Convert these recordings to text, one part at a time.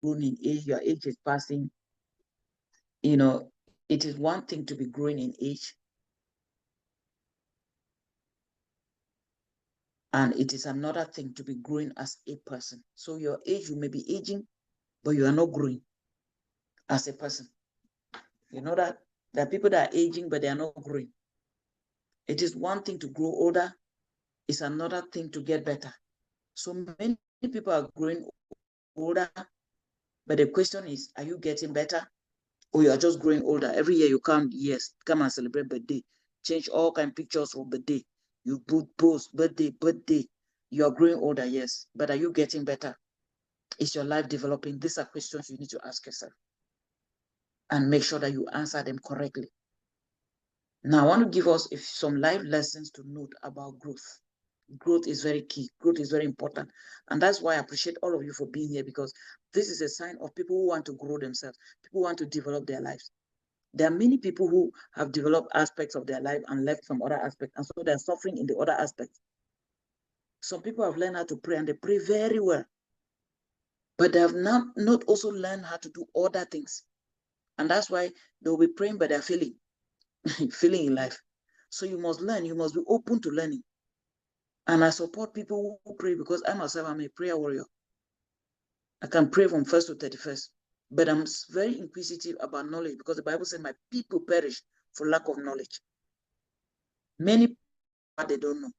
grown in age, your age is passing. You know, it is one thing to be growing in age, and it is another thing to be growing as a person. So your age, you may be aging, but you are not growing as a person. You know that there are people that are aging, but they are not growing. It is one thing to grow older, it's another thing to get better. So many people are growing older, but the question is, are you getting better? Or you are just growing older? Every year you count years, come and celebrate birthday, change all kind of pictures of birthday. You post birthday. You are growing older, yes, but are you getting better? Is your life developing? These are questions you need to ask yourself and make sure that you answer them correctly. Now, I want to give us some life lessons to note about growth. Growth is very key. Growth is very important. And that's why I appreciate all of you for being here, because this is a sign of people who want to grow themselves, people who want to develop their lives. There are many people who have developed aspects of their life and left some other aspects, and so they're suffering in the other aspects. Some people have learned how to pray, and they pray very well, but they have not also learned how to do other things. And that's why they'll be praying, but they're failing, failing in life. So you must learn. You must be open to learning. And I support people who pray, because I myself am a prayer warrior. I can pray from 1st to 31st, but I'm very inquisitive about knowledge, because the Bible says my people perish for lack of knowledge. Many they don't know.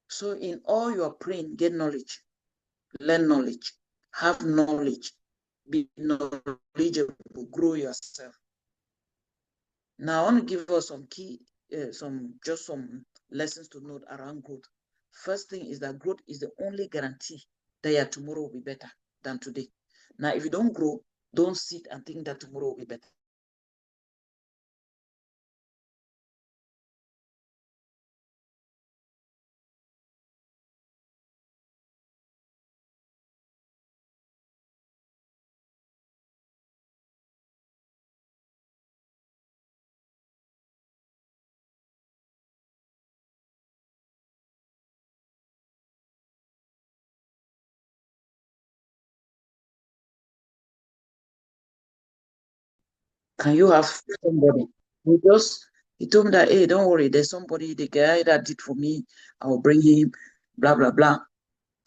So in all you are praying, get knowledge, learn knowledge, have knowledge, be knowledgeable, grow yourself. Now I want to give us some key, some lessons to note around growth. First thing is that growth is the only guarantee that your tomorrow will be better than today. Now, if you don't grow, don't sit and think that tomorrow will be better. Can you have somebody who just, he told me that, hey, don't worry, there's somebody, the guy that did for me, I will bring him, blah, blah, blah.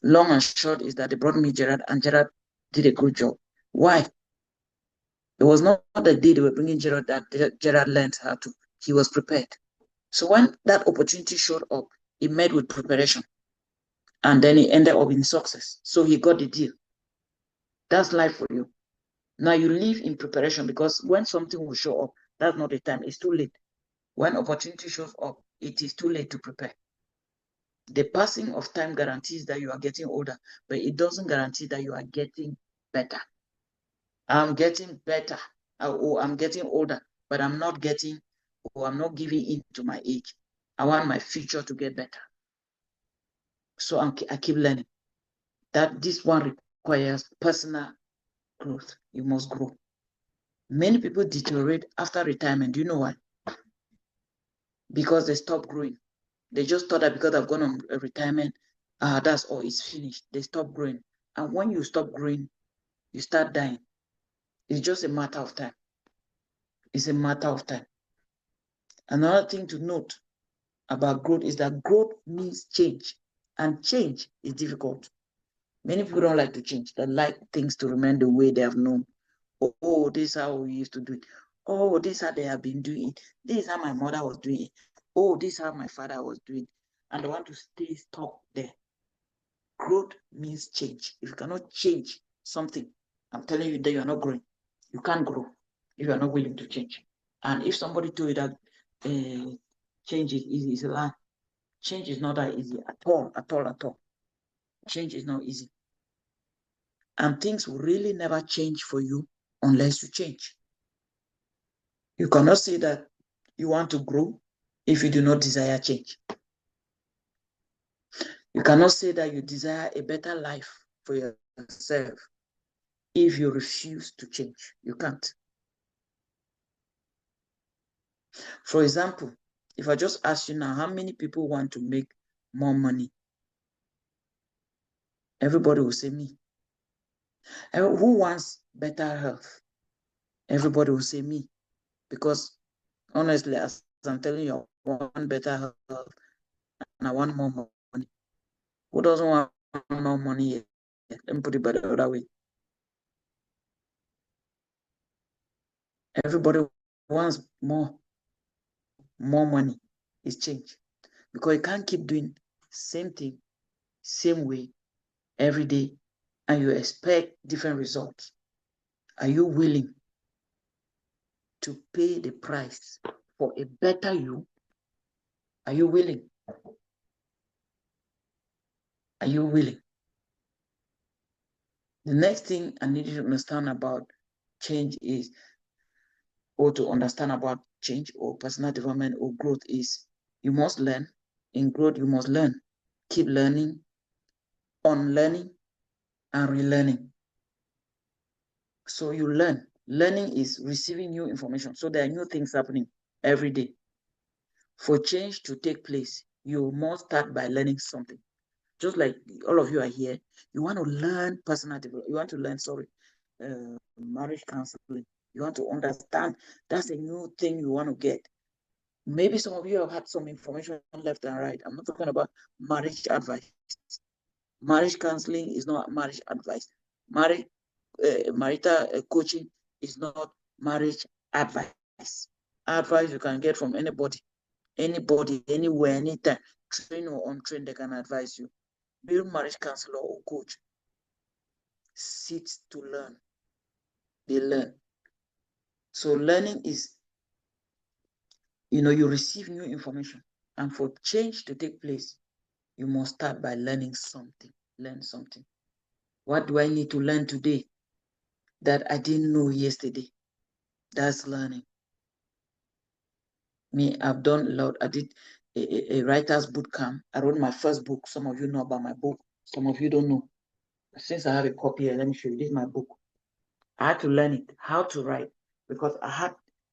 Long and short is that they brought me Gerard, and Gerard did a good job. Why? It was not the day they were bringing Gerard that Gerard learned how to. He was prepared. So when that opportunity showed up, he met with preparation, and then he ended up in success. So he got the deal. That's life for you. Now you live in preparation, because when something will show up, that's not the time. It's too late. When opportunity shows up, it is too late to prepare. The passing of time guarantees that you are getting older, but it doesn't guarantee that you are getting better. I'm getting better, or I'm getting older, but I'm not getting, or I'm not giving in to my age. I want my future to get better. So I keep learning. That this one requires personal growth. You must grow. Many people deteriorate after retirement. Do you know why? Because they stop growing. They just thought that because I've gone on a retirement, that's all, it's finished. They stop growing. And when you stop growing, you start dying. It's just a matter of time. It's a matter of time. Another thing to note about growth is that growth means change, and change is difficult. Many people don't like to change. They like things to remain the way they have known. Oh, this is how we used to do it. Oh, this is how they have been doing it. This is how my mother was doing it. Oh, this is how my father was doing it. And they want to stay stuck there. Growth means change. If you cannot change something, I'm telling you that you are not growing. You can't grow if you are not willing to change. And if somebody told you that change is easy, it's a lie. Change is not that easy at all, at all, at all. Change is not easy. And things will really never change for you unless you change. You cannot say that you want to grow if you do not desire change. You cannot say that you desire a better life for yourself if you refuse to change. You can't. For example, if I just ask you now, how many people want to make more money? Everybody will say me. And who wants better health? Everybody will say me. Because honestly, as I'm telling you, I want better health and I want more money. Who doesn't want more money yet? Let me put it the other way. Everybody wants more money. Is change. Because you can't keep doing same thing, same way, every day, and you expect different results. Are you willing to pay the price for a better you? Are you willing? Are you willing? The next thing I need you to understand about change is, or to understand about change or personal development or growth is, you must learn. In growth, you must learn. Keep learning, unlearning, and relearning. So you learn. Learning is receiving new information. So there are new things happening every day. For change to take place, you must start by learning something. Just like all of you are here, you want to learn personal development. You want to learn, marriage counseling. You want to understand. That's a new thing you want to get. Maybe some of you have had some information left and right. I'm not talking about marriage advice. Marriage counseling is not marriage advice. Marital coaching is not marriage advice. Advice you can get from anybody, anywhere, anytime. Trained or untrained, they can advise you. Be marriage counselor or coach. Sit to learn. They learn. So learning is, you receive new information. And for change to take place, you must start by learning something. Learn something. What do I need to learn today that I didn't know yesterday? That's learning. Me, I've done a lot. I did a writer's boot camp. I wrote my first book. Some of you know about my book. Some of you don't know. Since I have a copy here, let me show you. This is my book. I had to learn it, how to write, because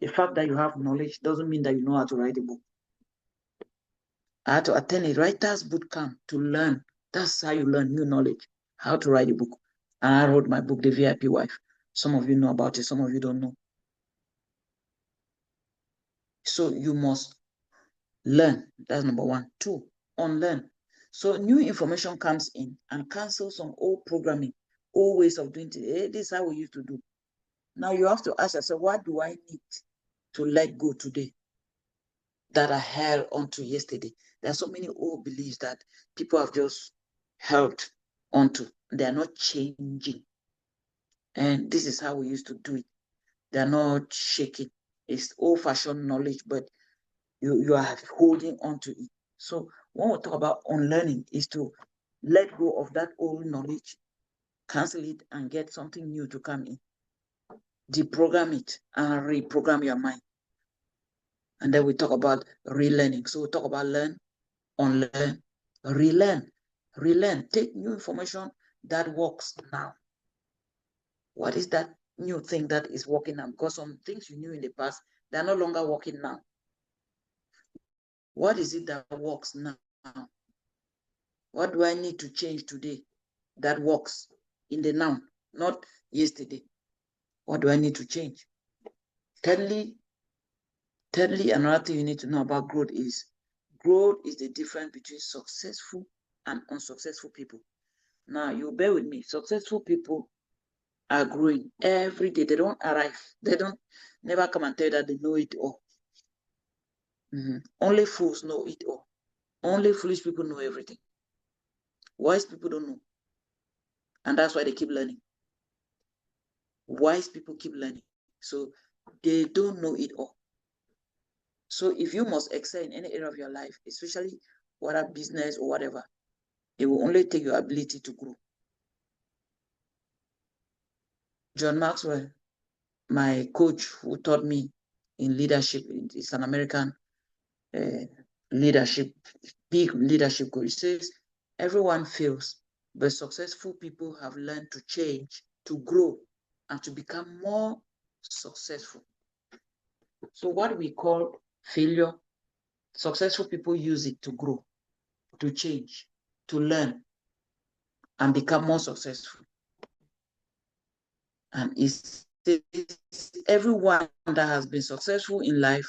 the fact that you have knowledge doesn't mean that you know how to write a book. I had to attend a writer's boot camp to learn. That's how you learn new knowledge, how to write a book. And I wrote my book, The VIP Wife. Some of you know about it, some of you don't know. So you must learn. That's number one. 2, unlearn. So new information comes in and cancels some old programming, old ways of doing things. Hey, this is how we used to do. Now you have to ask yourself, what do I need to let go today that I held onto yesterday? There are so many old beliefs that people have just held onto. They are not changing. And this is how we used to do it. They are not shaking. It's old-fashioned knowledge, but you are holding on to it. So when we talk about unlearning, is to let go of that old knowledge, cancel it, and get something new to come in. Deprogram it and reprogram your mind. And then we talk about relearning. So we talk about learn, unlearn, relearn, relearn. Take new information that works now. What is that new thing that is working now? Because some things you knew in the past, they're no longer working now. What is it that works now? What do I need to change today that works in the now, not yesterday? What do I need to change? Thirdly, another thing you need to know about growth is the difference between successful and unsuccessful people. Now, you bear with me. Successful people are growing every day. They don't arrive. They don't never come and tell you that they know it all. Only fools know it all. Only foolish people know everything. Wise people don't know. And that's why they keep learning. Wise people keep learning. So they don't know it all. So if you must excel in any area of your life, especially whether business or whatever, it will only take your ability to grow. John Maxwell, my coach who taught me in leadership, is an American leadership, big leadership coach. He says, everyone fails, but successful people have learned to change, to grow, and to become more successful. So what we call failure, successful people use it to grow, to change, to learn, and become more successful. And it's everyone that has been successful in life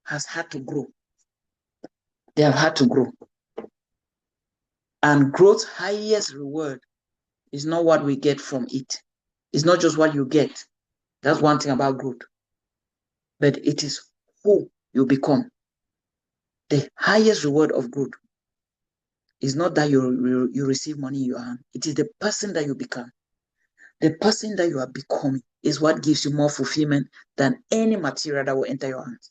has had to grow. They have had to grow. And growth's highest reward is not what we get from it. It's not just what you get. That's one thing about growth. But it is who you become. The highest reward of growth is not that you receive money in your hand. It is the person that you become. The person that you are becoming is what gives you more fulfillment than any material that will enter your hands.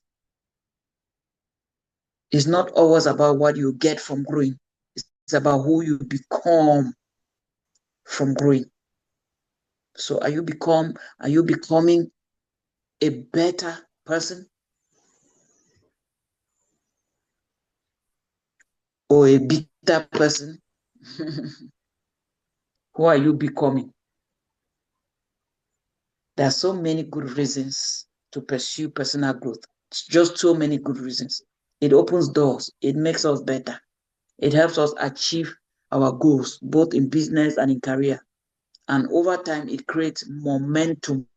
It's not always about what you get from growing. It's about who you become from growing. So are you becoming a better person or a bitter person? Who are you becoming? There are so many good reasons to pursue personal growth. It's just so many good reasons. It opens doors. It makes us better. It helps us achieve our goals, both in business and in career. And over time, it creates momentum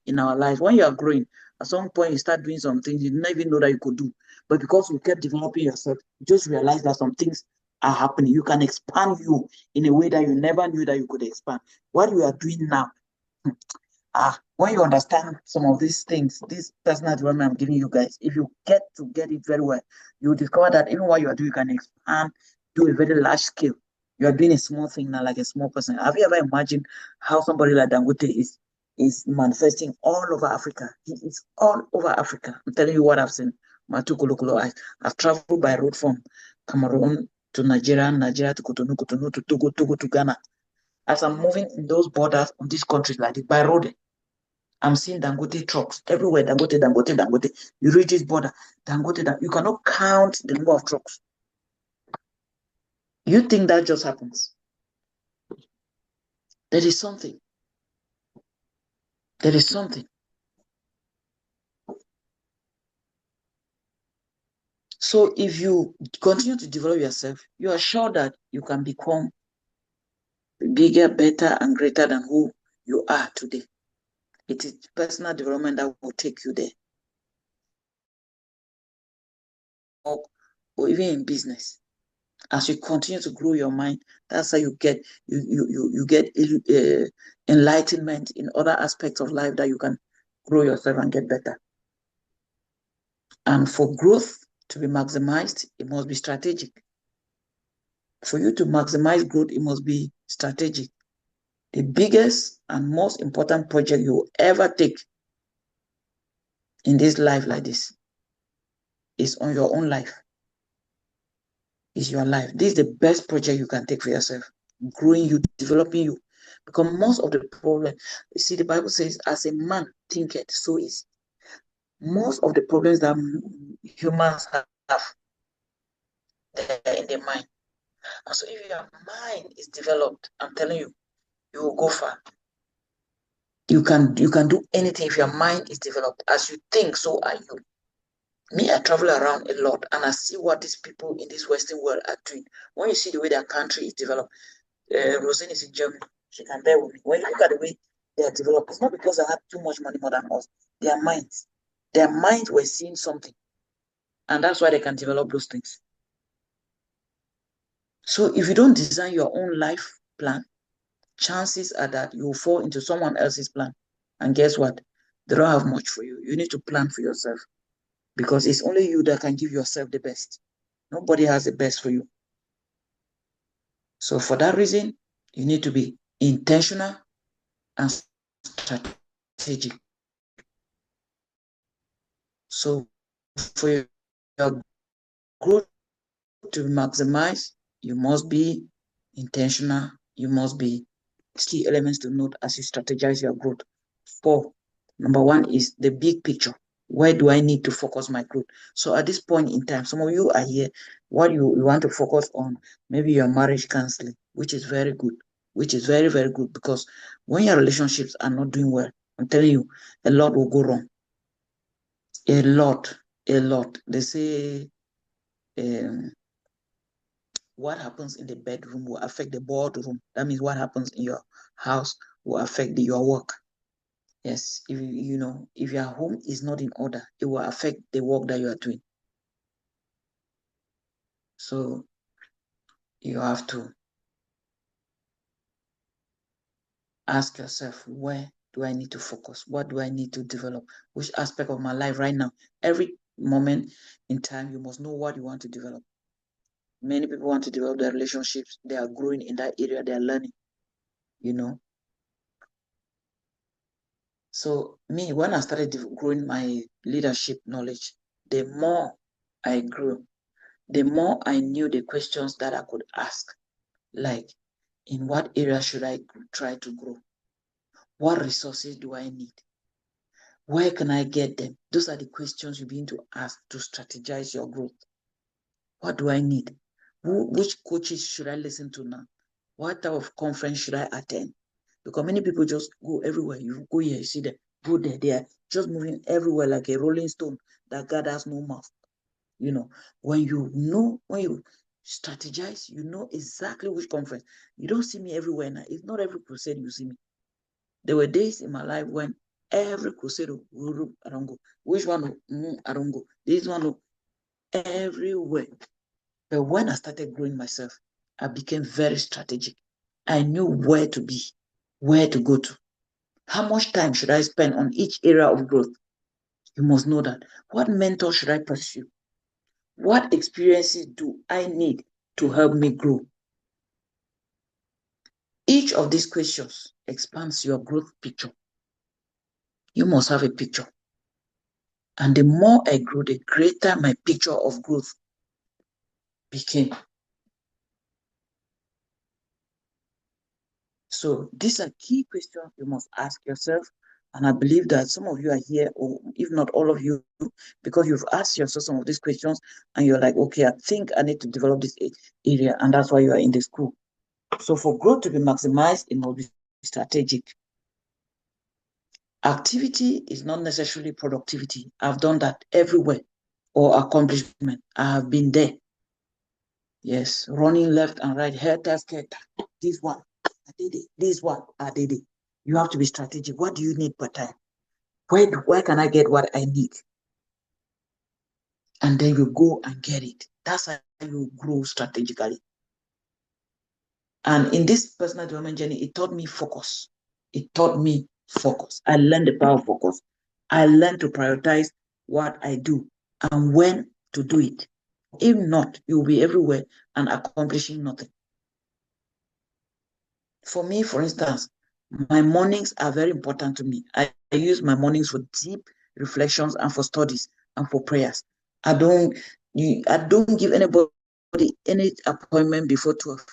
in our lives. When you are growing, at some point you start doing some things you didn't even know that you could do. But because you kept developing yourself, you just realize that some things are happening. You can expand you in a way that you never knew that you could expand. What you are doing now, when you understand some of these things, this personal development I'm giving you guys, if you get to get it very well, you will discover that even what you are doing, you can expand, do a very large scale. You are doing a small thing now, like a small person. Have you ever imagined how somebody like Dangote is manifesting all over Africa? He is all over Africa. I'm telling you what I've seen. My two kolokolo eyes. I've traveled by road from Cameroon to Nigeria, Nigeria to Cotonou, Cotonou to Togo, Togo to Ghana. As I'm moving in those borders of these countries like this by road, I'm seeing Dangote trucks everywhere. Dangote, Dangote, Dangote. You reach this border, Dangote, you cannot count the number of trucks. You think that just happens? There is something. There is something. So if you continue to develop yourself, you are sure that you can become bigger, better, and greater than who you are today. It is personal development that will take you there. Or even in business. As you continue to grow your mind, that's how you get enlightenment in other aspects of life that you can grow yourself and get better. And for growth to be maximized, it must be strategic. For you to maximize growth, it must be strategic. The biggest and most important project you will ever take in this life like this is on your own life. Is your life. This is the best project you can take for yourself. Growing you, developing you. Because most of the problem, you see, the Bible says, as a man thinketh, so is. Most of the problems that humans have, they're in their mind. And so if your mind is developed, I'm telling you, you will go far. You can do anything if your mind is developed. As you think, so are you. Me, I travel around a lot and I see what these people in this Western world are doing. When you see the way their country is developed, Rosine is in Germany. She can bear with me. When you look at the way they are developed, it's not because they have too much money more than us. Their minds were seeing something. And that's why they can develop those things. So if you don't design your own life plan, chances are that you will fall into someone else's plan. And guess what? They don't have much for you. You need to plan for yourself. Because it's only you that can give yourself the best. Nobody has the best for you. So for that reason, you need to be intentional and strategic. So for your growth to maximize, you must be intentional. You must be key elements to note as you strategize your growth. 4, number 1 is the big picture. Where do I need to focus my growth? So at this point in time, some of you are here, what you want to focus on, maybe your marriage counseling, which is very good, which is very, very good, because when your relationships are not doing well, I'm telling you, a lot will go wrong. A lot. They say what happens in the bedroom will affect the boardroom. That means what happens in your house will affect your work. Yes, if your home is not in order, it will affect the work that you are doing. So you have to ask yourself, where do I need to focus? What do I need to develop? Which aspect of my life right now? Every moment in time, you must know what you want to develop. Many people want to develop their relationships. They are growing in that area. They are learning, So me, when I started growing my leadership knowledge, the more I grew, the more I knew the questions that I could ask. Like, in what area should I try to grow? What resources do I need? Where can I get them? Those are the questions you begin to ask to strategize your growth. What do I need? Which coaches should I listen to now? What type of conference should I attend? Because many people just go everywhere. You go here, you see them, go there, they are just moving everywhere like a rolling stone that gathers no mouth. When you strategize, you know exactly which conference. You don't see me everywhere now. It's not every crusade you see me. There were days in my life when every crusade, I don't go. Which one? I don't go. This one, everywhere. But when I started growing myself, I became very strategic. I knew where to be, where to go to. How much time should I spend on each area of growth? You must know that. What mentor should I pursue? What experiences do I need to help me grow? Each of these questions expands your growth picture. You must have a picture. And the more I grew, the greater my picture of growth became. So these are key questions you must ask yourself. And I believe that some of you are here, or if not all of you, because you've asked yourself some of these questions and you're like, okay, I think I need to develop this area. And that's why you are in the school. So for growth to be maximized, it must be strategic. Activity is not necessarily productivity. I've done that everywhere. Or accomplishment. I have been there. Yes, running left and right, helter skelter. This one, I did it. This one, I did it. You have to be strategic. What do you need per time? Where can I get what I need? And then you go and get it. That's how you grow strategically. And in this personal development journey, it taught me focus. It taught me focus. I learned the power of focus. I learned to prioritize what I do and when to do it. If not, you'll be everywhere and accomplishing nothing. For me, for instance, my mornings are very important to me. I use my mornings for deep reflections and for studies and for prayers. I don't give anybody any appointment before 12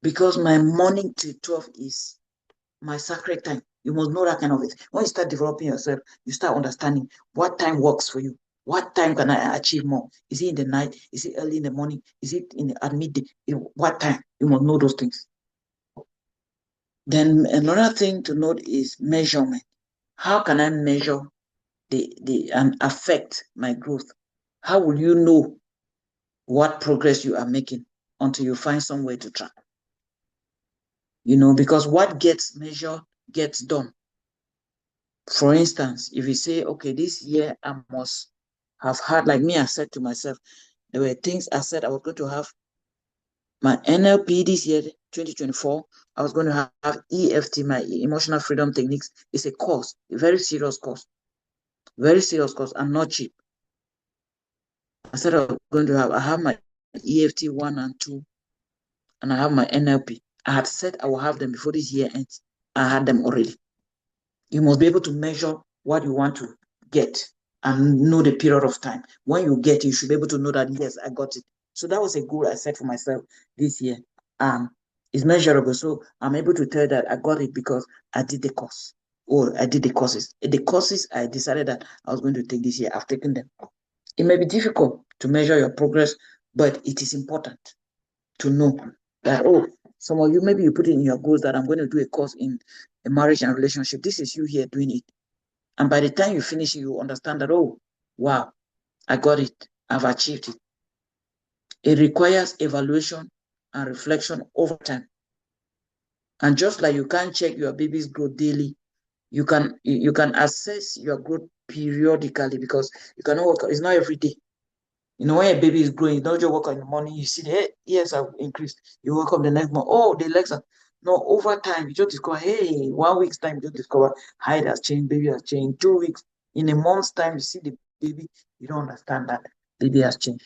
because my morning to 12 is my sacred time. You must know that kind of it. When you start developing yourself, you start understanding what time works for you. What time can I achieve more? Is it in the night? Is it early in the morning? Is it at midday? What time? You must know those things. Then another thing to note is measurement. How can I measure and affect my growth? How will you know what progress you are making until you find some way to track? Because what gets measured gets done. For instance, if you say, okay, this year I must have had, like me, I said to myself, there were things I said I was going to have my NLP this year, 2024. I was going to have EFT, my emotional freedom techniques. It's a course, a very serious course, and not cheap. I said I have my EFT 1 and 2, and I have my NLP. I had said I will have them before this year ends. I had them already. You must be able to measure what you want to get and know the period of time. When you get it, you should be able to know that, yes, I got it. So that was a goal I set for myself this year. It's measurable. So I'm able to tell that I got it because I did the course, or I did the courses. The courses I decided that I was going to take this year, I've taken them. It may be difficult to measure your progress, but it is important to know that, some of you, maybe you put it in your goals that I'm going to do a course in a marriage and relationship. This is you here doing it. And by the time you finish it, you understand that, wow, I got it. I've achieved it. It requires evaluation and reflection over time. And just like you can't check your baby's growth daily, You can assess your growth periodically, because you cannot work. It's not every day. You know, when a baby is growing, you don't just wake up in the morning, you see the hey, ears have increased. You wake up the next morning, oh, the legs are. No, over time, you just discover, hey, 1 week's time, you just discover height has changed, baby has changed. 2 weeks, in a month's time, you see the baby, you don't understand that baby has changed.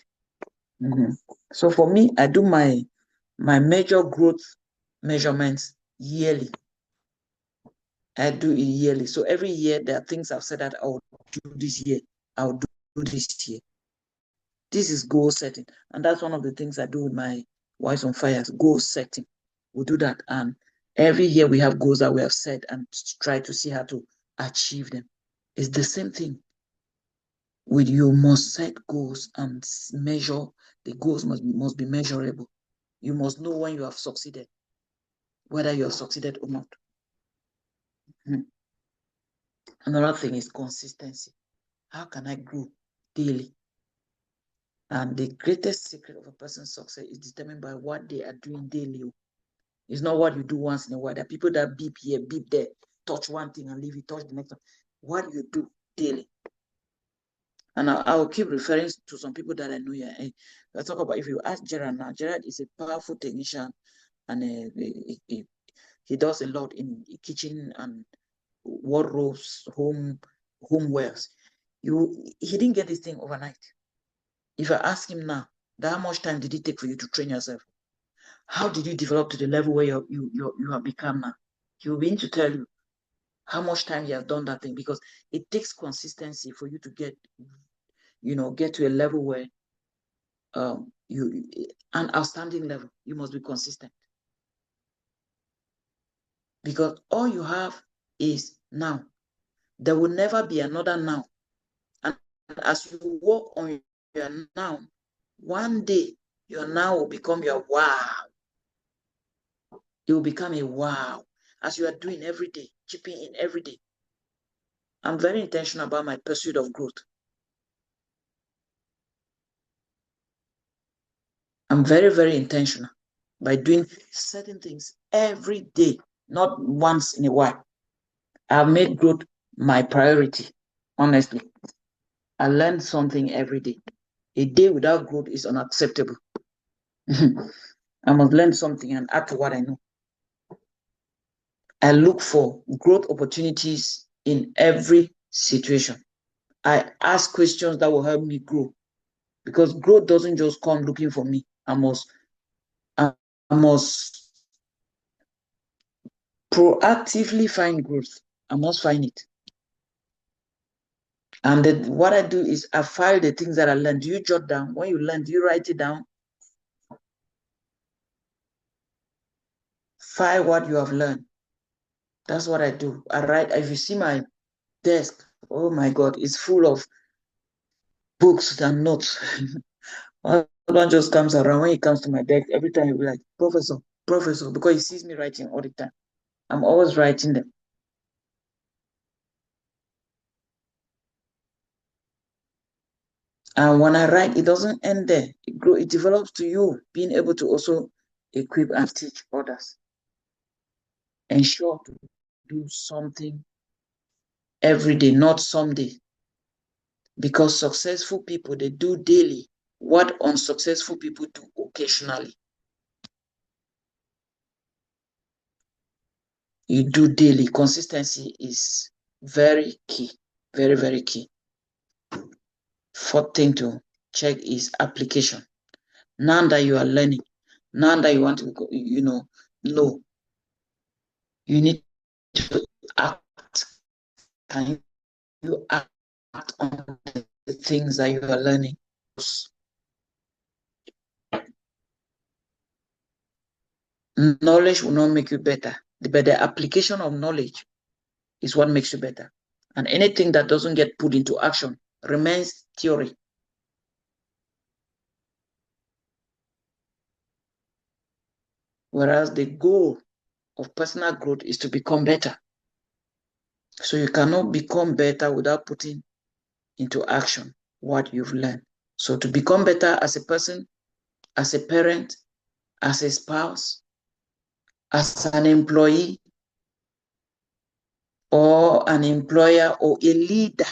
So for me, I do my major growth measurements yearly. I do it yearly. So every year, there are things I've said that I'll do this year. I'll do this year. This is goal setting. And that's one of the things I do with my Wives on Fire, goal setting. We'll do that. And every year we have goals that we have set and try to see how to achieve them. It's the same thing. With you must set goals and measure. The goals must be measurable. You must know when you have succeeded, whether you have succeeded or not. Another thing is consistency. How can I grow daily? And the greatest secret of a person's success is determined by what they are doing daily. It's not what you do once in a while. There are people that beep here, beep there, touch one thing and leave it, touch the next one. What you do daily. And I'll keep referring to some people that I know here. Let's talk about, if you ask Gerard now, Gerard is a powerful technician, and he does a lot in kitchen and wardrobes, homewares. He didn't get this thing overnight. If I ask him now, how much time did it take for you to train yourself? How did you develop to the level where you have become now? He will begin to tell you how much time you have done that thing, because it takes consistency for you to get to a level where an outstanding level. You must be consistent, because all you have is now. There will never be another now. And as you work on your now, one day your now will become your wow. It will become a wow, as you are doing every day, chipping in every day. I'm very intentional about my pursuit of growth. I'm very, very intentional by doing certain things every day, not once in a while. I've made growth my priority, honestly. I learn something every day. A day without growth is unacceptable. I must learn something and add to what I know. I look for growth opportunities in every situation. I ask questions that will help me grow, because growth doesn't just come looking for me. I must proactively find growth. I must find it. And then what I do is I file the things that I learned. Do you jot down? When you learn, do you write it down? File what you have learned. That's what I do. I write. If you see my desk, oh my God, it's full of books and notes. One just comes around. When he comes to my desk, every time he'll be like, Professor, Professor, because he sees me writing all the time. I'm always writing them. And when I write, it doesn't end there. It develops to you being able to also equip and teach others. Ensure to do something every day, not someday. Because successful people, they do daily what unsuccessful people do occasionally. You do daily. Consistency is very key. Very, very key. Fourth thing to check is application. Now that you are learning, now that you want to go, know, you need to act. Can you act on the things that you are learning? Knowledge will not make you better, but the application of knowledge is what makes you better. And anything that doesn't get put into action remains theory. Whereas the goal of personal growth is to become better. So you cannot become better without putting into action what you've learned. So to become better as a person, as a parent, as a spouse, as an employee, or an employer or a leader,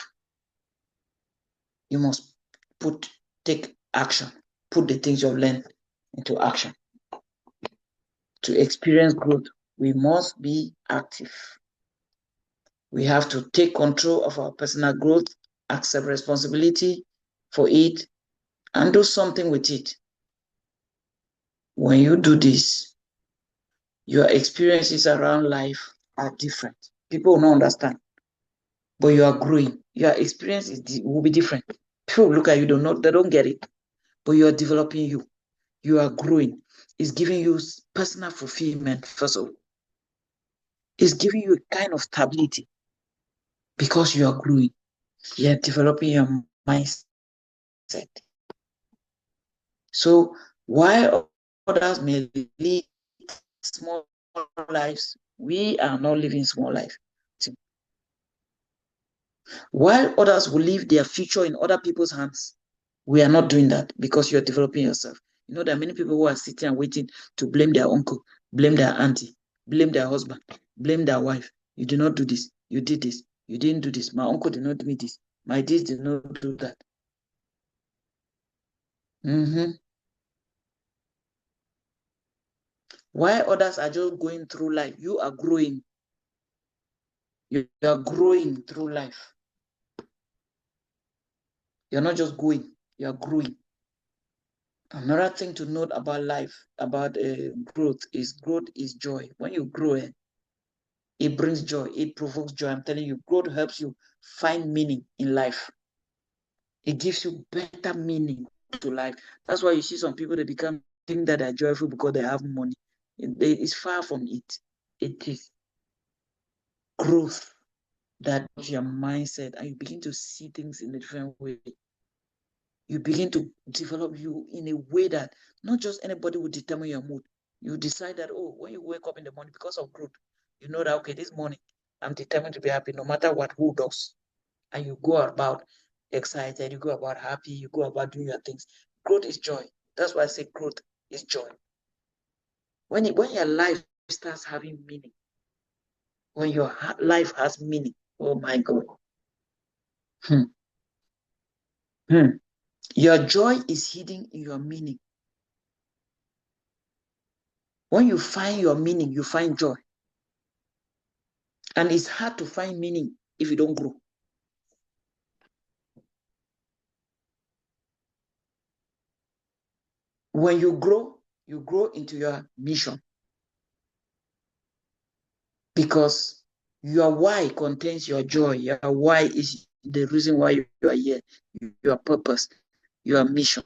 you must take action, put the things you've learned into action. To experience growth, we must be active. We have to take control of our personal growth, accept responsibility for it, and do something with it. When you do this, your experiences around life are different. People will not understand, but you are growing. Your experience will be different. People look at you, they don't get it, but you are developing you. You are growing. It's giving you personal fulfillment, first of all. It's giving you a kind of stability because you are growing. You are developing your mindset. So while others may lead small lives, we are not living small life. While others will leave their future in other people's hands, we are not doing that because you're developing yourself. You know, there are many people who are sitting and waiting to blame their uncle, blame their auntie, blame their husband, blame their wife. You did not do this. You did this. You didn't do this. My uncle did not do me this. My this did not do that. While others are just going through life, you are growing. You are growing through life. You're not just going, you are growing. Another thing to note about life, about growth is joy. When you grow, it brings joy. It provokes joy. I'm telling you, growth helps you find meaning in life. It gives you better meaning to life. That's why you see some people, they think that they're joyful because they have money. It's far from it. It is growth that your mindset, and you begin to see things in a different way. You begin to develop you in a way that not just anybody will determine your mood. You decide that, oh, when you wake up in the morning, because of growth, you know that, okay, this morning, I'm determined to be happy no matter what, who does. And you go about excited, you go about happy, you go about doing your things. Growth is joy. That's why I say growth is joy. When your life starts having meaning, when your life has meaning, oh my God. Your joy is hidden in your meaning. When you find your meaning, you find joy. And it's hard to find meaning if you don't grow. When you grow into your mission. Because your why contains your joy. Your why is the reason why you are here. Your purpose, your mission.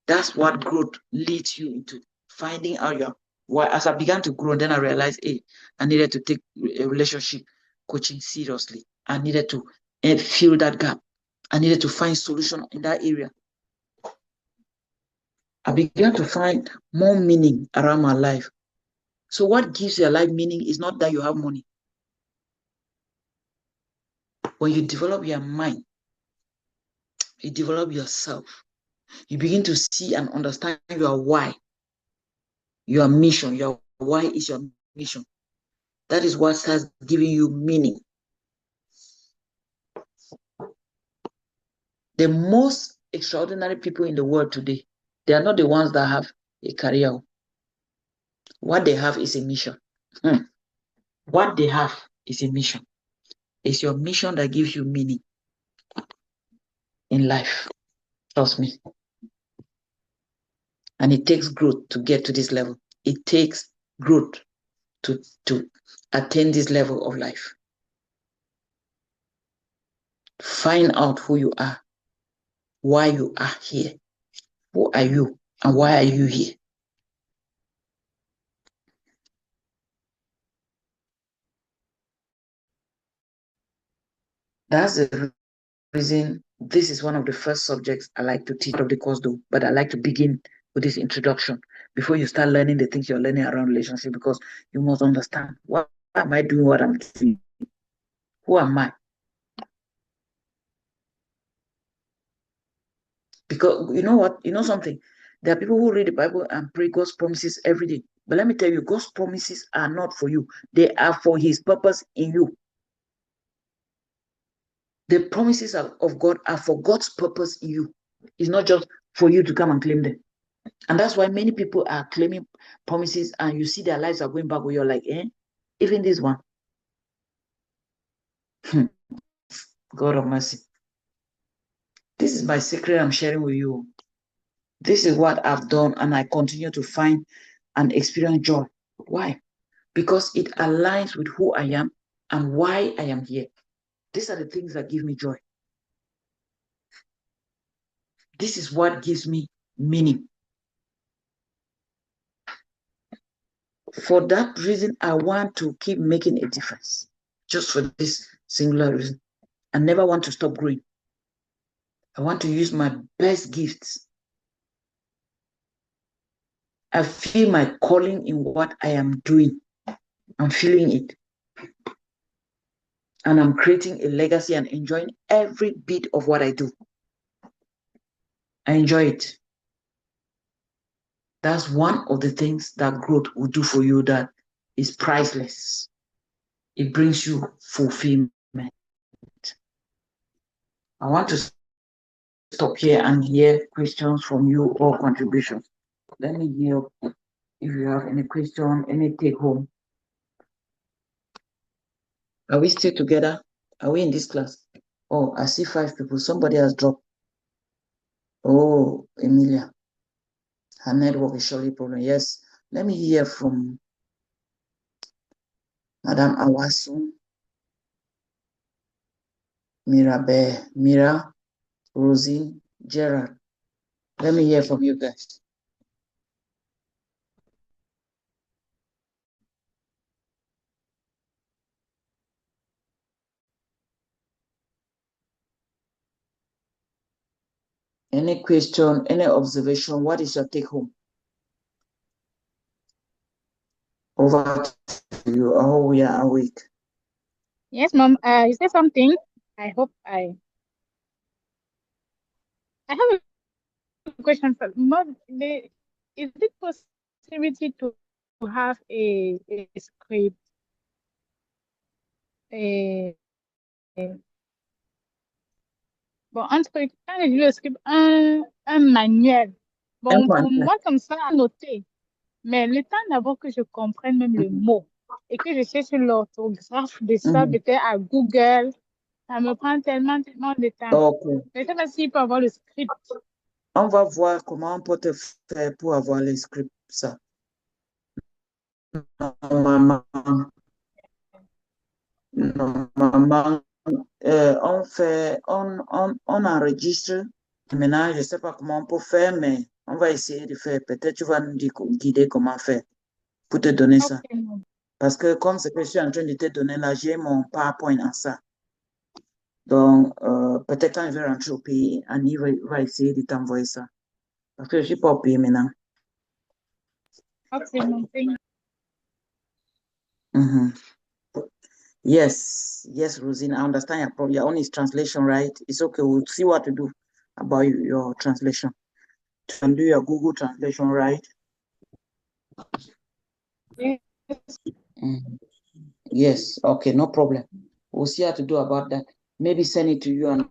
That's what growth leads you into, finding out your why. As I began to grow, then I realized, hey, I needed to take a relationship coaching seriously. I needed to fill that gap. I needed to find solution in that area. I began to find more meaning around my life. So what gives your life meaning is not that you have money. When you develop your mind, you develop yourself, you begin to see and understand your why, your mission. Your why is your mission. That is what starts giving you meaning. The most extraordinary people in the world today, they are not the ones that have a career. What they have is a mission. What they have is a mission. It's your mission that gives you meaning in life. Trust me. And it takes growth to get to this level. It takes growth to attain this level of life. Find out who you are, why you are here. Who are you and why are you here? That's the reason this is one of the first subjects I like to teach of the course though, but I like to begin with this introduction before you start learning the things you're learning around relationship, because you must understand, why am I doing what I'm doing? Who am I? Because you know what? You know something? There are people who read the Bible and pray God's promises every day. But let me tell you, God's promises are not for you. They are for his purpose in you. The promises of God are for God's purpose in you. It's not just for you to come and claim them. And that's why many people are claiming promises and you see their lives are going back where you're like, even this one. God of mercy. This is my secret I'm sharing with you. This is what I've done, and I continue to find and experience joy. Why? Because it aligns with who I am and why I am here. These are the things that give me joy. This is what gives me meaning. For that reason, I want to keep making a difference. Just for this singular reason. I never want to stop growing. I want to use my best gifts. I feel my calling in what I am doing. I'm feeling it. And I'm creating a legacy and enjoying every bit of what I do. I enjoy it. That's one of the things that growth will do for you that is priceless. It brings you fulfillment. I want to stop here and hear questions from you or contributions. Let me hear if you have any question, any take home. Are we still together? Are we in this class? Oh, I see 5 people. Somebody has dropped. Oh, Emilia. Her network is surely a problem. Yes. Let me hear from Madam Awasu, Mira, Rosie, Gerard. Let me hear from you guys. Any question, any observation? What is your take home? Over to you. Oh, we are awake. Yes, Mom. You said something. I hope I have a question for Mom. Is it possibility to have a script? A, bon, un truc, quand je dis le script, un manuel. Bon, pour moi, comme ça, à noter. Mais le temps d'abord que je comprenne même le mot et que je cherche l'orthographe de ça, peut-être à Google, ça me prend tellement de temps. Okay. Je ne sais pas s'il peut avoir le script. On va voir comment on peut te faire pour avoir les scripts, ça. Normalement, on enregistre. Maintenant, je ne sais pas comment on peut faire, mais on va essayer de faire. Peut-être tu vas nous guider comment faire pour te donner ça. Parce que comme ce que je suis en train de te donner là, j'ai mon PowerPoint en ça. Donc, peut-être quand je vais rentrer au pays, Annie va essayer de t'envoyer ça. Parce que je ne suis pas au pays maintenant. Okay, no, thank you. Yes, Rosine, I understand your problem. Your own is translation, right? It's okay. We'll see what to do about your translation. You can do your Google translation, right? Yes. Yes, okay, no problem. We'll see how to do about that. Maybe send it to you and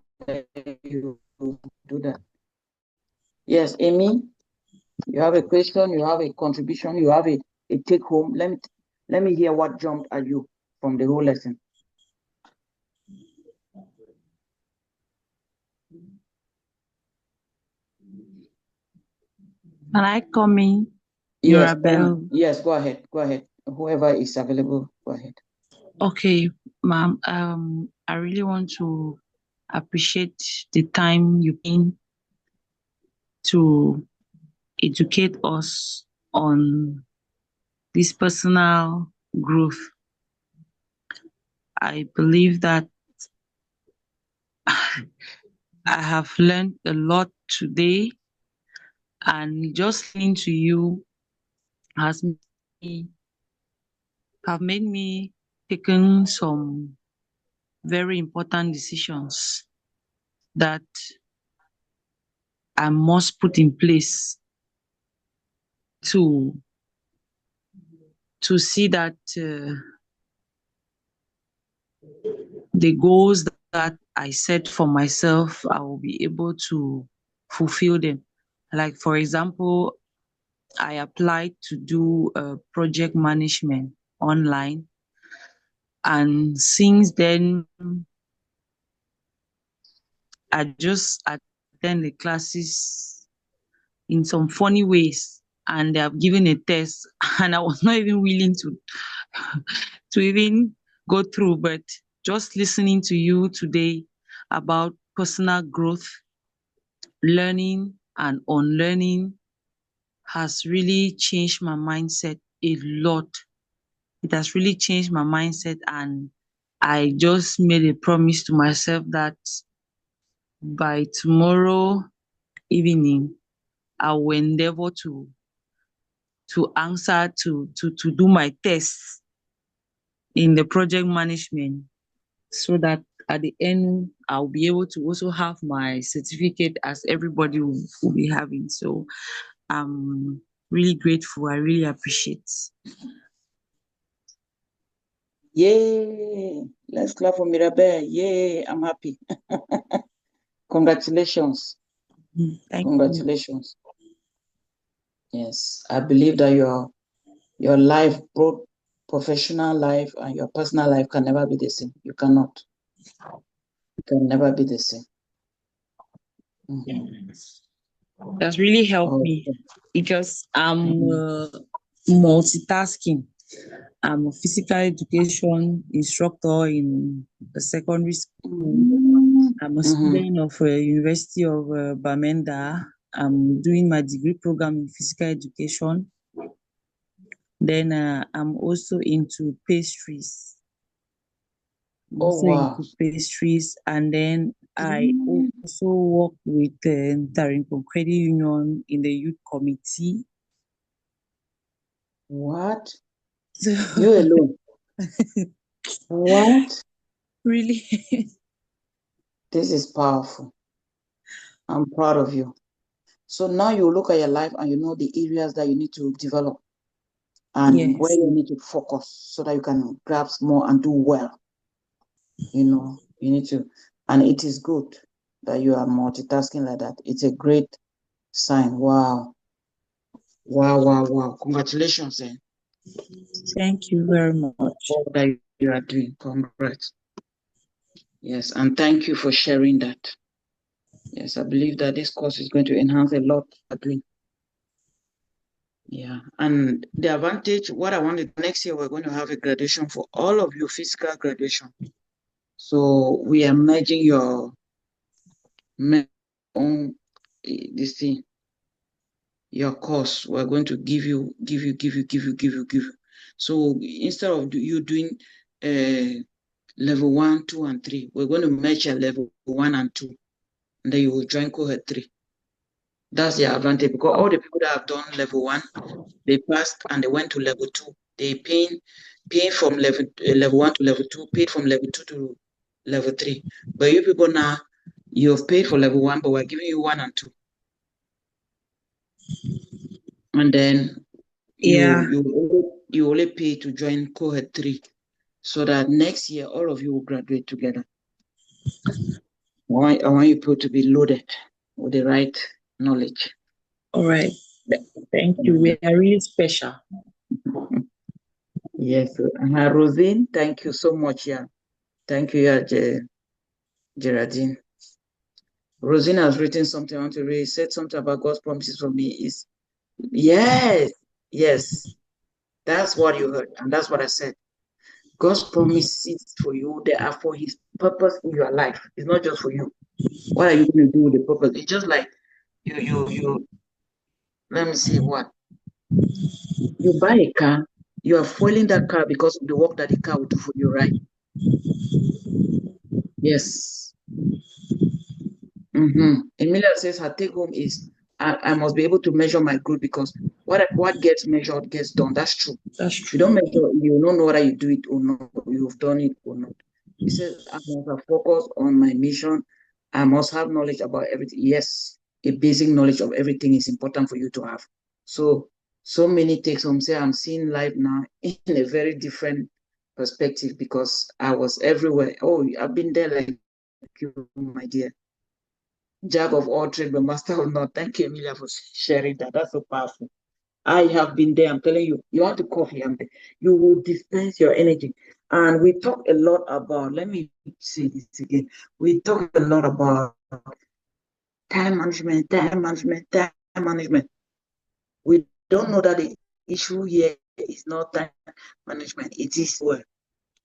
you do that. Yes, Amy, you have a question, you have a contribution, you have a take home. Let me hear what jumped at you from the whole lesson. Can I come in? Yes, yes, go ahead. Go ahead. Whoever is available, go ahead. Okay, ma'am. I really want to appreciate the time you've been to educate us on this personal growth. I believe that I have learned a lot today, and just listening to you have made me taken some very important decisions that I must put in place to see that the goals that I set for myself, I will be able to fulfill them. Like, for example, I applied to do project management online. And since then, I just attend the classes in some funny ways, and they have given a test, and I was not even willing to even go through. But just listening to you today about personal growth, learning and unlearning has really changed my mindset a lot. It has really changed my mindset, and I just made a promise to myself that by tomorrow evening, I will endeavor to answer to do my tests in the project management, so that at the end I'll be able to also have my certificate as everybody will be having. So I'm really grateful. I really appreciate. Yay! Let's clap for Mirabel. Yay! I'm happy. Congratulations. Thank Congratulations. You. Yes, I believe that your life, both professional life and your personal life, can never be the same. You cannot. It can never be the same. That's really helped me, because I'm multitasking. I'm a physical education instructor in the secondary school. I'm a student of University of Bamenda. I'm doing my degree program in physical education. Then I'm also into pastries. Wow. Pastries, and then I also work with Tarinko Credit Union in the youth committee. What? You alone? What? Really? This is powerful. I'm proud of you. So now you look at your life and you know the areas that you need to develop and where you need to focus so that you can grasp more and do well. You know, you need to, and it is good that you are multitasking like that. It's a great sign. Wow. Wow, wow, wow. Congratulations. Thank you very much. All that you are doing. Congrats. Yes, and thank you for sharing that. Yes, I believe that this course is going to enhance a lot of doing. Yeah, and the advantage, what I wanted, next year we're going to have a graduation for all of you, physical graduation. So we are merging your own this thing, your course. We're going to give you. So instead of you doing level 1, 2, and 3, we're going to merge your level 1 and 2, and then you will join cohort 3. That's the advantage, because all the people that have done level 1, they passed and they went to level 2. They paying from level 1 to level 2, paid from level 2 to level 3. But you people now, you've paid for level 1, but we're giving you 1 and 2. And then you only pay to join cohort 3, so that next year all of you will graduate together. I want you people to be loaded with the right knowledge. All right. Thank you. We are really special. Yes. Rosine, thank you so much. Yeah. Thank you, Geraldine. Rosine has written something I want to read. Said something about God's promises for me. Is yes. That's what you heard, and that's what I said. God's promises for you, they are for his purpose in your life. It's not just for you. What are you going to do with the purpose? It's just like you let me see what. You buy a car, you are fueling that car because of the work that the car will do for you, right? Yes. Emilia says her take home is I must be able to measure my growth, because what gets measured gets done. That's true. If you don't measure, you don't know whether you do it or not, you've done it or not. He says, I must have focus on my mission. I must have knowledge about everything. Yes, a basic knowledge of everything is important for you to have. So many takes home say I'm seeing life now in a very different perspective, because I was everywhere. Oh, I've been there like you, my dear. Jack of all trades, but master of none. Thank you, Emilia, for sharing that. That's so powerful. I have been there. I'm telling you, you have to coffee. You will dispense your energy. And we talk a lot about, let me say this again. We talk a lot about time management, time management, time management. We don't know that the issue here is not time management. It is well.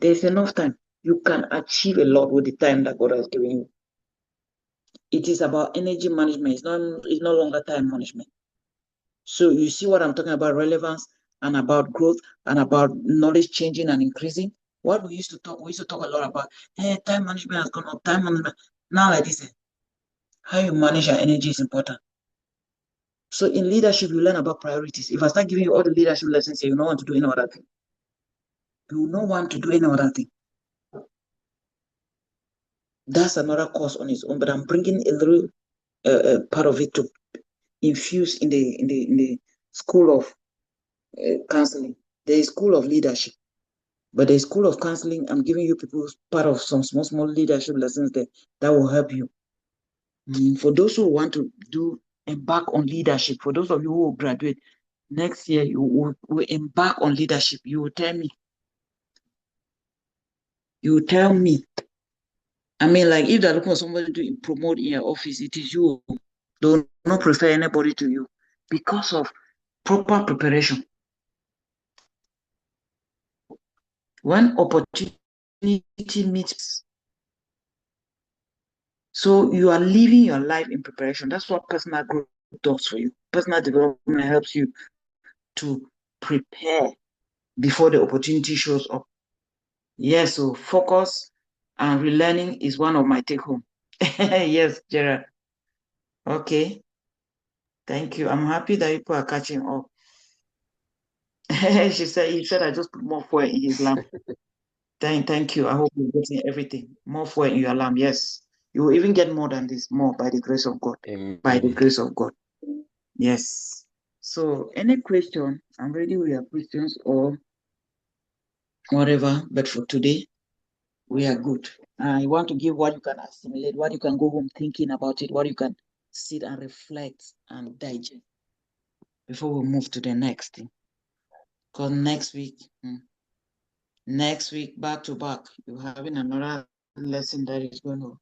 There's enough time. You can achieve a lot with the time that God has given you. It is about energy management. It's no longer time management. So you see what I'm talking about, relevance and about growth and about knowledge changing and increasing. What we used to talk a lot about, hey, time management has gone up, time management. Now like this, how you manage your energy is important. So in leadership, you learn about priorities. If I start giving you all the leadership lessons, you don't want to do any other thing. You don't want to do any other thing. That's another course on its own, but I'm bringing a little part of it to infuse in the school of counseling. There is school of leadership, but the school of counseling, I'm giving you people part of some small leadership lessons that will help you. For those who want to embark on leadership, for those of you who will graduate next year, you will embark on leadership. You will tell me. You will tell me. I mean, like if they're looking for somebody to promote in your office, it is you. Do not prefer anybody to you because of proper preparation. When opportunity meets, so you are living your life in preparation. That's what personal growth does for you. Personal development helps you to prepare before the opportunity shows up. Yes, so focus and relearning is one of my take home. Yes, Gerard. Okay. Thank you. I'm happy that people are catching up. He said I just put more fuel in his lamp. Thank you. I hope you're getting everything. More fuel in your lamp. Yes. You will even get more than this, more by the grace of God. Amen. By the grace of God. Yes. So any question, I'm ready with your questions or whatever, but for today, we are good. I want to give what you can assimilate, what you can go home thinking about it, what you can sit and reflect and digest before we move to the next thing. Because next week, back to back, you're having another lesson that is going to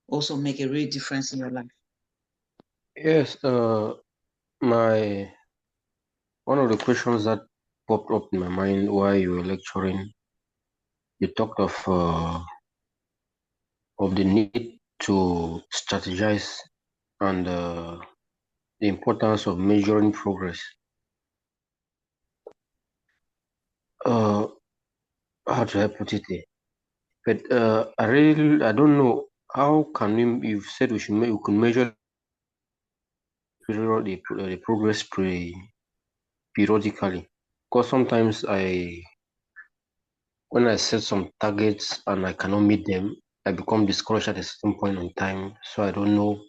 also make a real difference in your life. Yes, one of the questions that popped up in my mind while you were lecturing, you talked of the need to strategize and the importance of measuring progress. How do I put it there? But I don't know how can we. You've said we can measure the progress periodically. Because sometimes when I set some targets and I cannot meet them, I become discouraged at a certain point in time. So I don't know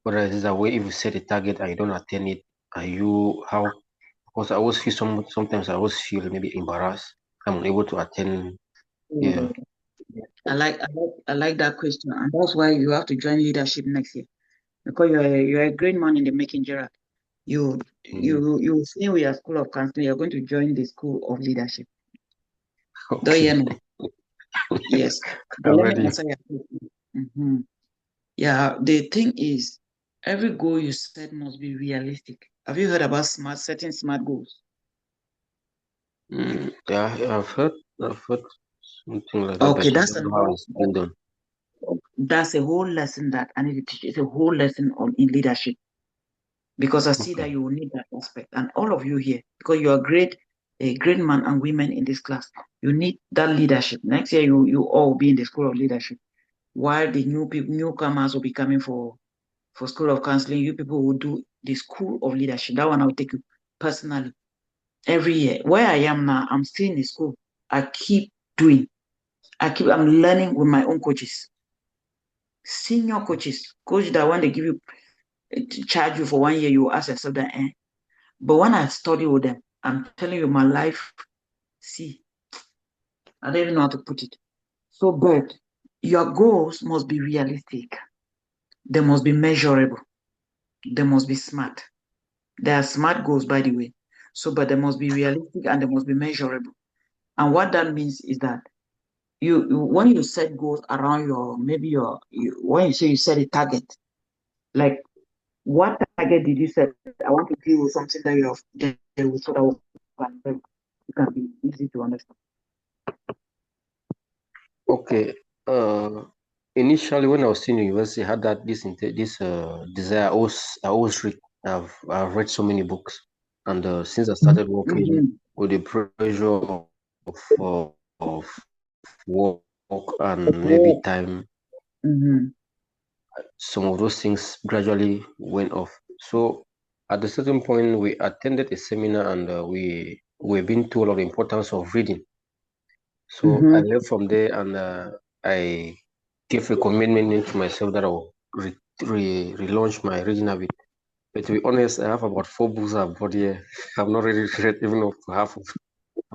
whether it is a way if you set a target and you don't attain it, how? Because I always feel sometimes I always feel maybe embarrassed. I'm unable to attend. Yeah. I like that question, and that's why you have to join leadership next year, because you're a great man in the making, Gerard. You say we are school of counseling. You're going to join the school of leadership. Okay. Don't you know? Yes. But let me answer your question. Yeah, the thing is, every goal you set must be realistic. Have you heard about setting smart goals? Yeah, I've heard something like that. Okay, But I don't know how it's been done. That's a whole lesson that I need to teach. It's a whole lesson in leadership, because I see that you will need that aspect, and all of you here, because you are a great man and women in this class. You need that leadership. Next year, you all will be in the school of leadership, while the newcomers will be coming for school of counseling. You people will do the school of leadership. That one I'll take you personally every year. Where I am now, I'm still in the school. I'm learning with my own coaches, senior coaches, coach that when they give you to charge you for 1 year, you ask yourself that. But when I study with them, I'm telling you, my life, see, I don't even know how to put it. So bad. Your goals must be realistic. They must be measurable. They must be smart. They are smart goals, by the way. So, but they must be realistic and they must be measurable. And what that means is that when you set goals around when you say you set a target, like what target did you set? I want to deal with something that you have dealt with so that it can be easy to understand. Okay. Initially, when I was in university, I had this desire. I always read. I've read so many books, and since I started working with the pressure of work and maybe time, some of those things gradually went off. So at a certain point, we attended a seminar and we were being told of the importance of reading. So I left from there and I gave a commitment to myself that I will relaunch my reading habit. But to be honest, I have about 4 books I've bought here. I've not really read even up to half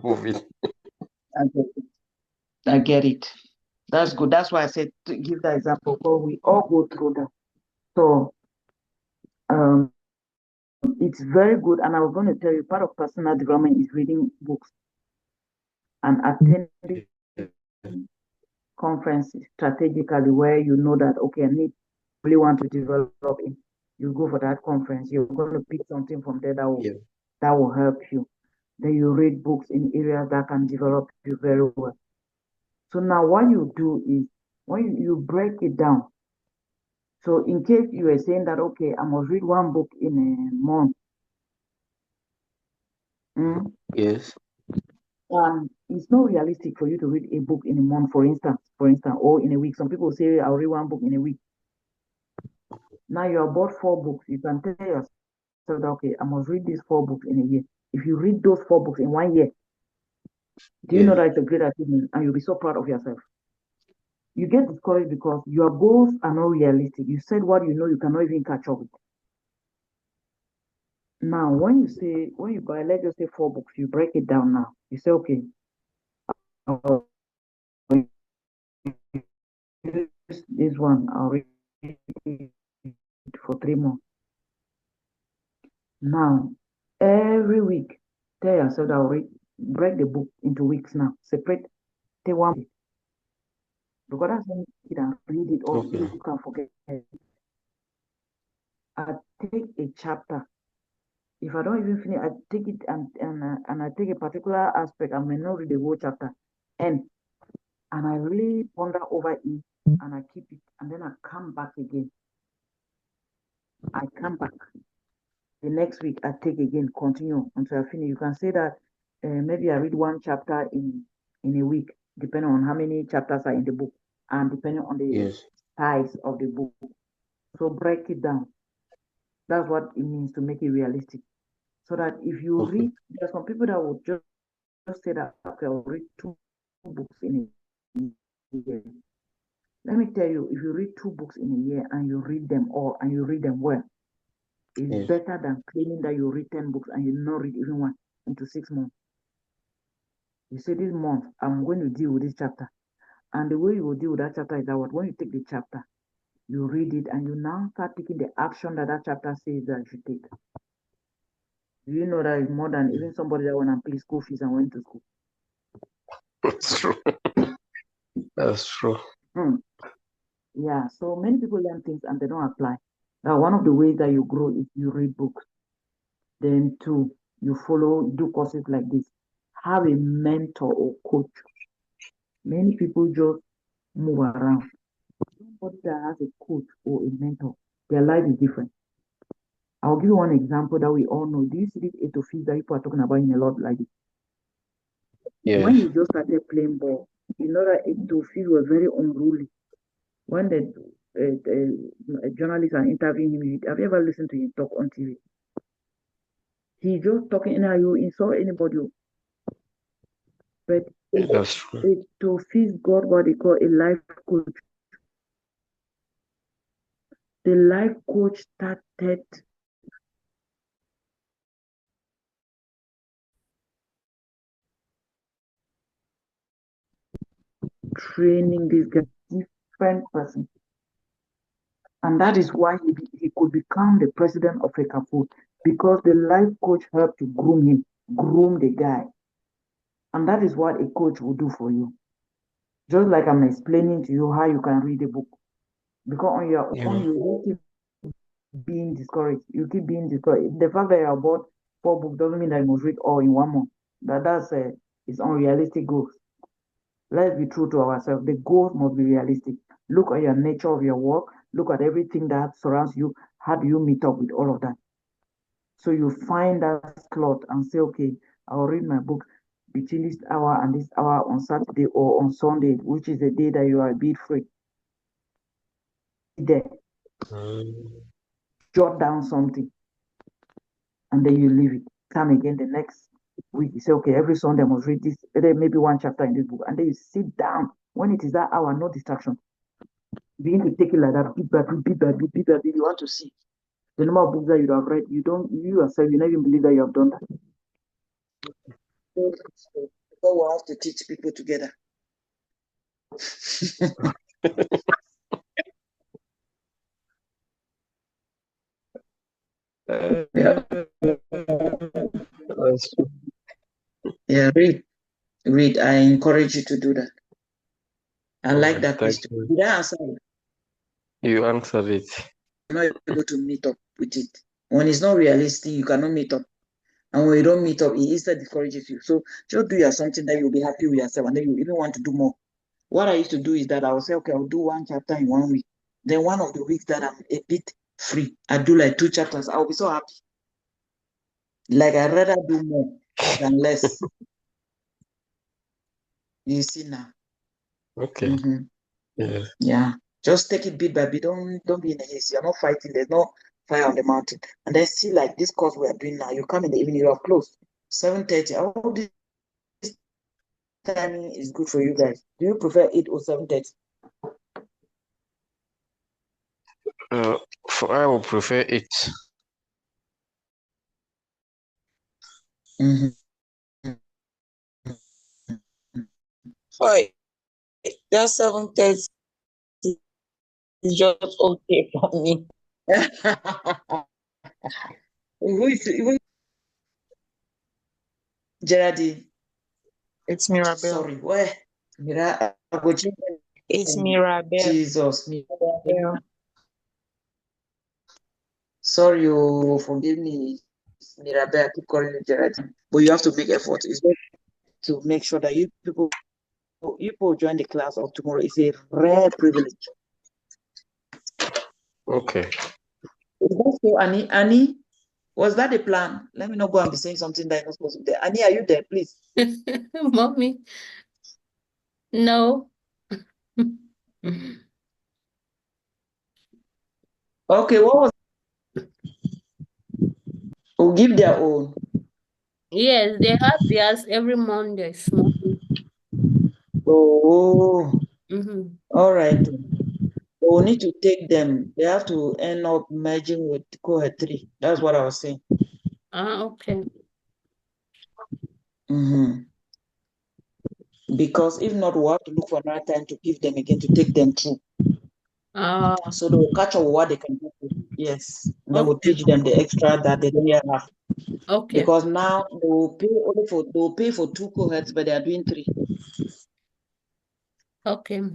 of it. I get it. That's good. That's why I said to give that example. But we all go through that. So it's very good. And I was going to tell you, part of personal development is reading books and attending conferences strategically where you know that, okay, I really want to develop in. You go for that conference. You're going to pick something from there that will help you. Then you read books in areas that can develop you very well. So now what you do is when you break it down. So in case you are saying that, okay, I must read one book in a month. Yes. It's not realistic for you to read a book in a month, for instance, or in a week. Some people say I'll read one book in a week. Now you have bought 4 books. You can tell yourself that, okay, I must read these 4 books in a year. If you read those 4 books in 1 year, do you know that it's a great achievement and you'll be so proud of yourself? You get discouraged because your goals are not realistic. You said what you know you cannot even catch up with. Now, when you buy, let's just say 4 books, you break it down now. You say, okay, this one, I'll read it for 3 months. Now, every week, tell yourself that I'll break the book into weeks now. Separate, take 1 week. Because that's when you can read it or you can forget it. I take a chapter. If I don't even finish, I take it and I take a particular aspect. I may not read the whole chapter. And I really ponder over it and I keep it. And then I come back again. I come back. The next week I take again, continue until I finish. You can say that maybe I read 1 chapter in a week, depending on how many chapters are in the book and depending on the size of the book. So break it down. That's what it means to make it realistic. So that if you read, there are some people that will just say that, okay, I'll read 2 books in a year. Let me tell you, if you read 2 books in a year and you read them all and you read them well, it's better than claiming that you read 10 books and you not read even one into 6 months. You say this month, I'm going to deal with this chapter. And the way you will deal with that chapter is that when you take the chapter, you read it and you now start taking the action that chapter says that you should take. Do you know that it's more than even somebody that went and paid school fees and went to school? That's true. That's true. Yeah, so many people learn things and they don't apply. Now, one of the ways that you grow is you read books. Then 2, you do courses like this. Have a mentor or coach. Many people just move around. Somebody that has a coach or a mentor, their life is different. I'll give you one example that we all know. Do you see this 8 of fees that people are talking about in a lot like this? Yes. When you just started playing ball, you know that 8 of fees were very unruly. When the journalists are interviewing him, have you ever listened to him talk on TV? He's just talking and you insult anybody. But that's true. 8 of fees got what they call a life coach. The life coach started training this guy different person. And that is why he could become the president of FECAFOOT, because the life coach helped to groom him, groom the guy. And that is what a coach will do for you. Just like I'm explaining to you how you can read a book. Because on your own, you keep being discouraged. You keep being discouraged. The fact that you have bought 4 books doesn't mean that you must read all in 1 month. That's it's unrealistic goals. Let's be true to ourselves. The goals must be realistic. Look at your nature of your work. Look at everything that surrounds you. How do you meet up with all of that? So you find that slot and say, okay, I'll read my book between this hour and this hour on Saturday or on Sunday, which is the day that you are a bit free. There, jot down something, and then you leave it. Come again the next week. You say, okay, every Sunday I must read this, maybe 1 chapter in this book, and then you sit down. When it is that hour, no distraction. Begin to take it like that, bit by bit. You want to see the number of books that you have read. You yourself, you never even believe that you have done that. So we'll have to teach people together. Yeah, read. I encourage you to do that. I like that question. Did I answer it? You answered it. I'm not able to meet up with it. When it's not realistic, you cannot meet up. And when you don't meet up, it instead discourages you. So just do something that you'll be happy with yourself, and then you even want to do more. What I used to do is that I will say, okay, I'll do 1 chapter in 1 week. Then one of the weeks that I'm a bit free, I do like 2 chapters. I'll be so happy. Like I'd rather do more than less. You see now. Okay. Yeah. Just take it bit by bit. Don't be in a haste. You're not fighting. There's no fire on the mountain. And then see, like this course we are doing now. You come in the evening, you are closed. 7:30. All this timing is good for you guys. Do you prefer 8 or 7:30? I will prefer 8. Right. That's 7:30. It's just okay for me. Who is Geraldine? It's Mirabelle. Sorry, where? It's Mirabelle. Jesus, Mirabelle. Sorry, forgive me, Mirabelle. I keep calling you Geraldine, but you have to make effort. It's better to make sure that you people join the class of tomorrow. It's a rare privilege. Okay. Is that so, Annie? Annie, was that the plan? Let me not go and be saying something that is not supposed to be there. Annie, are you there, please? Mommy, no. Okay, what was? We'll give their own. Yes, they have theirs every Monday. Oh, all right. We'll need to take them. They have to end up merging with cohort 3. That's what I was saying. Okay. Because if not, we'll have to look for another time to give them again to take them through. So they will catch up with what they can do. Yes. Then we'll teach them the extra that they don't yet have. Okay. Because now they will pay for 2 cohorts, but they are doing 3. Okay.